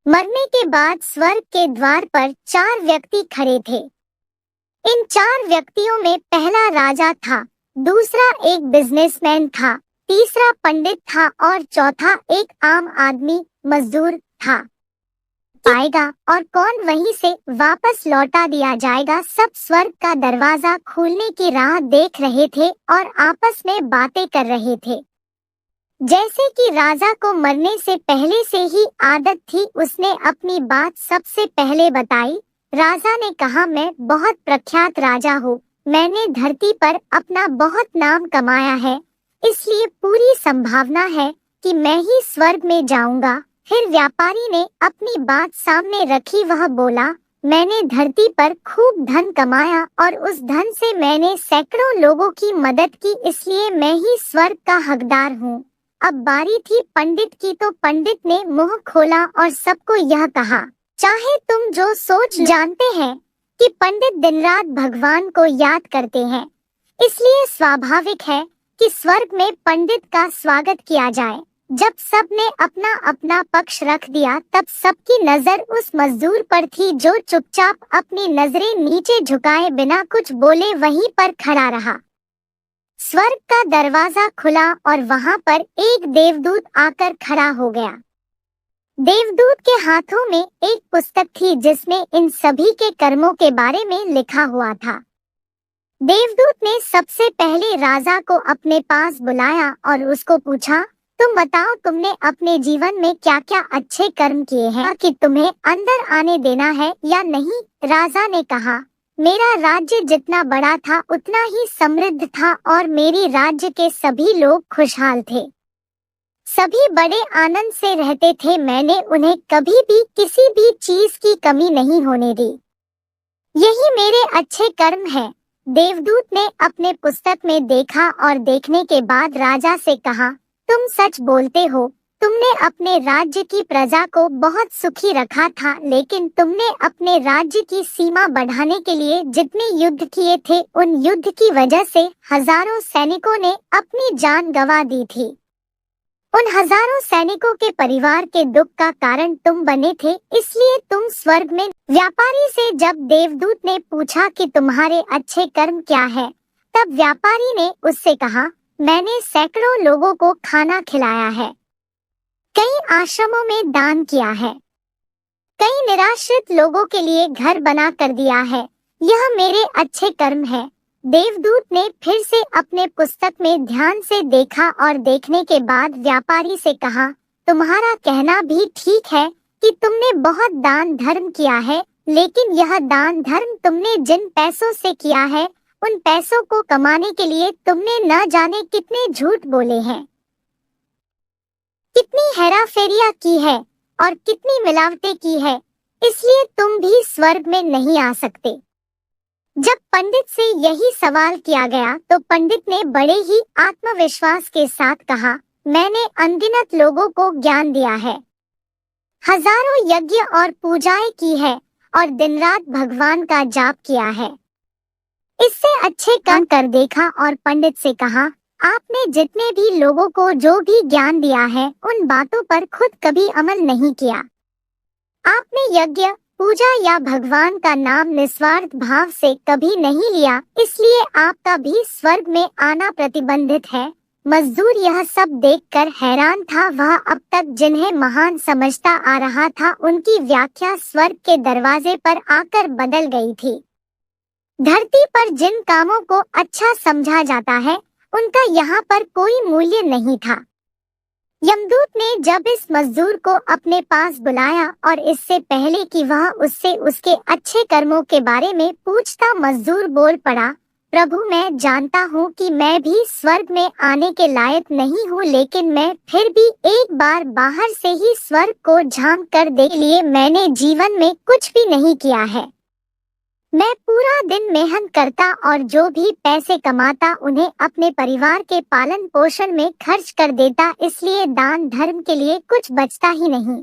मरने के बाद स्वर्ग के द्वार पर 4 व्यक्ति खड़े थे। इन 4 व्यक्तियों में पहला राजा था, दूसरा एक बिजनेसमैन था, तीसरा पंडित था और चौथा एक आम आदमी मजदूर था। आएगा और कौन वहीं से वापस लौटा दिया जाएगा। सब स्वर्ग का दरवाजा खुलने की राह देख रहे थे और आपस में बातें कर रहे थे। जैसे कि राजा को मरने से पहले से ही आदत थी, उसने अपनी बात सबसे पहले बताई। राजा ने कहा, मैं बहुत प्रख्यात राजा हूँ, मैंने धरती पर अपना बहुत नाम कमाया है, इसलिए पूरी संभावना है कि मैं ही स्वर्ग में जाऊंगा। फिर व्यापारी ने अपनी बात सामने रखी, वह बोला, मैंने धरती पर खूब धन कमाया और उस धन से मैंने सैकड़ों लोगों की मदद की, इसलिए मैं ही स्वर्ग का हकदार हूँ। अब बारी थी पंडित की, तो पंडित ने मुंह खोला और सबको यह कहा, चाहे तुम जो सोच जानते हैं कि पंडित दिन रात भगवान को याद करते हैं, इसलिए स्वाभाविक है कि स्वर्ग में पंडित का स्वागत किया जाए। जब सब ने अपना अपना पक्ष रख दिया, तब सबकी नजर उस मजदूर पर थी जो चुपचाप अपनी नजरें नीचे झुकाए बिना कुछ बोले वहीं पर खड़ा रहा। स्वर्ग का दरवाजा खुला और वहां पर एक देवदूत आकर खड़ा हो गया। देवदूत के हाथों में एक पुस्तक थी जिसमें इन सभी के कर्मों के बारे में लिखा हुआ था। देवदूत ने सबसे पहले राजा को अपने पास बुलाया और उसको पूछा, तुम बताओ, तुमने अपने जीवन में क्या क्या अच्छे कर्म किए हैं कि तुम्हें अंदर आने देना है या नहीं। राजा ने कहा, मेरा राज्य जितना बड़ा था उतना ही समृद्ध था और मेरी राज्य के सभी लोग खुशहाल थे। सभी बड़े आनंद से रहते थे, मैंने उन्हें कभी भी किसी भी चीज की कमी नहीं होने दी। यही मेरे अच्छे कर्म हैं। देवदूत ने अपने पुस्तक में देखा और देखने के बाद राजा से कहा, तुम सच बोलते हो, तुमने अपने राज्य की प्रजा को बहुत सुखी रखा था, लेकिन तुमने अपने राज्य की सीमा बढ़ाने के लिए जितने युद्ध किए थे, उन युद्ध की वजह से हजारों सैनिकों ने अपनी जान गंवा दी थी। उन हजारों सैनिकों के परिवार के दुख का कारण तुम बने थे, इसलिए तुम स्वर्ग में। व्यापारी से जब देवदूत ने पूछा कि तुम्हारे अच्छे कर्म क्या है, तब व्यापारी ने उससे कहा, मैंने सैकड़ों लोगों को खाना खिलाया है, कई आश्रमों में दान किया है, कई निराश्रित लोगों के लिए घर बना कर दिया है, यह मेरे अच्छे कर्म है। देवदूत ने फिर से अपने पुस्तक में ध्यान से देखा और देखने के बाद व्यापारी से कहा, तुम्हारा कहना भी ठीक है कि तुमने बहुत दान धर्म किया है, लेकिन यह दान धर्म तुमने जिन पैसों से किया है, उन पैसों को कमाने के लिए तुमने न जाने कितने झूठ बोले हैं, कितनी हेराफेरियां की है और कितनी मिलावटें की है, इसलिए तुम भी स्वर्ग में नहीं आ सकते। जब पंडित से यही सवाल किया गया तो पंडित ने बड़े ही आत्मविश्वास के साथ कहा, मैंने अनगिनत लोगों को ज्ञान दिया है, हजारों यज्ञ और पूजाएं की है और दिन रात भगवान का जाप किया है। इससे अच्छे काम कर देखा और पंडित से कहा, आपने जितने भी लोगों को जो भी ज्ञान दिया है, उन बातों पर खुद कभी अमल नहीं किया। आपने यज्ञ, पूजा या भगवान का नाम निस्वार्थ भाव से कभी नहीं लिया, इसलिए आपका भी स्वर्ग में आना प्रतिबंधित है। मजदूर यह सब देखकर हैरान था। वह अब तक जिन्हें महान समझता आ रहा था, उनकी व्याख्या स्वर्ग के दरवाजे पर आकर बदल गई थी। धरती पर जिन कामों को अच्छा समझा जाता है, उनका यहाँ पर कोई मूल्य नहीं था। यमदूत ने जब इस मजदूर को अपने पास बुलाया और इससे पहले कि वह उससे उसके अच्छे कर्मों के बारे में पूछता, मजदूर बोल पड़ा, प्रभु, मैं जानता हूँ कि मैं भी स्वर्ग में आने के लायक नहीं हूँ, लेकिन मैं फिर भी एक बार बाहर से ही स्वर्ग को झांक कर देख लिए। मैंने जीवन में कुछ भी नहीं किया है। मैं पूरा दिन मेहनत करता और जो भी पैसे कमाता उन्हें अपने परिवार के पालन पोषण में खर्च कर देता, इसलिए दान धर्म के लिए कुछ बचता ही नहीं।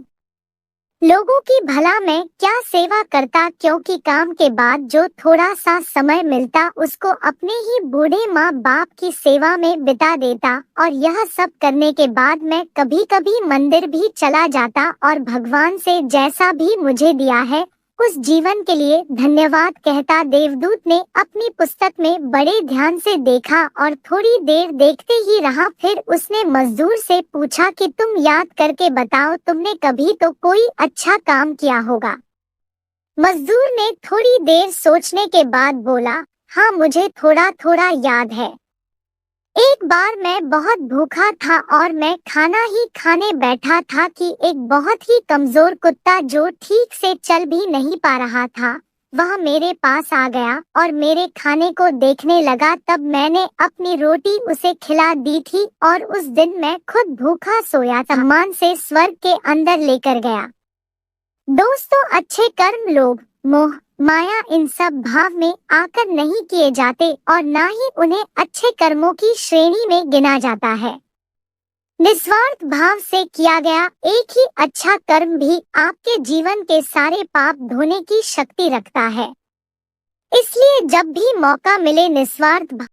लोगों की भला मैं क्या सेवा करता, क्योंकि काम के बाद जो थोड़ा सा समय मिलता उसको अपने ही बूढ़े माँ बाप की सेवा में बिता देता। और यह सब करने के बाद मैं कभी कभी मंदिर भी चला जाता और भगवान से जैसा भी मुझे दिया है उस जीवन के लिए धन्यवाद कहता। देवदूत ने अपनी पुस्तक में बड़े ध्यान से देखा और थोड़ी देर देखते ही रहा। फिर उसने मजदूर से पूछा कि तुम याद करके बताओ, तुमने कभी तो कोई अच्छा काम किया होगा। मजदूर ने थोड़ी देर सोचने के बाद बोला, हाँ मुझे थोड़ा थोड़ा याद है। एक बार मैं बहुत भूखा था और मैं खाना ही खाने बैठा था कि एक बहुत ही कमजोर कुत्ता जो ठीक से चल भी नहीं पा रहा था वह मेरे पास आ गया और मेरे खाने को देखने लगा। तब मैंने अपनी रोटी उसे खिला दी थी और उस दिन मैं खुद भूखा सोया था। सम्मान से स्वर्ग के अंदर लेकर गया। दोस्तों, अच्छे कर्म लोभ मोह माया इन सब भाव में आकर नहीं किए जाते और ना ही उन्हें अच्छे कर्मों की श्रेणी में गिना जाता है। निस्वार्थ भाव से किया गया एक ही अच्छा कर्म भी आपके जीवन के सारे पाप धोने की शक्ति रखता है। इसलिए जब भी मौका मिले निस्वार्थ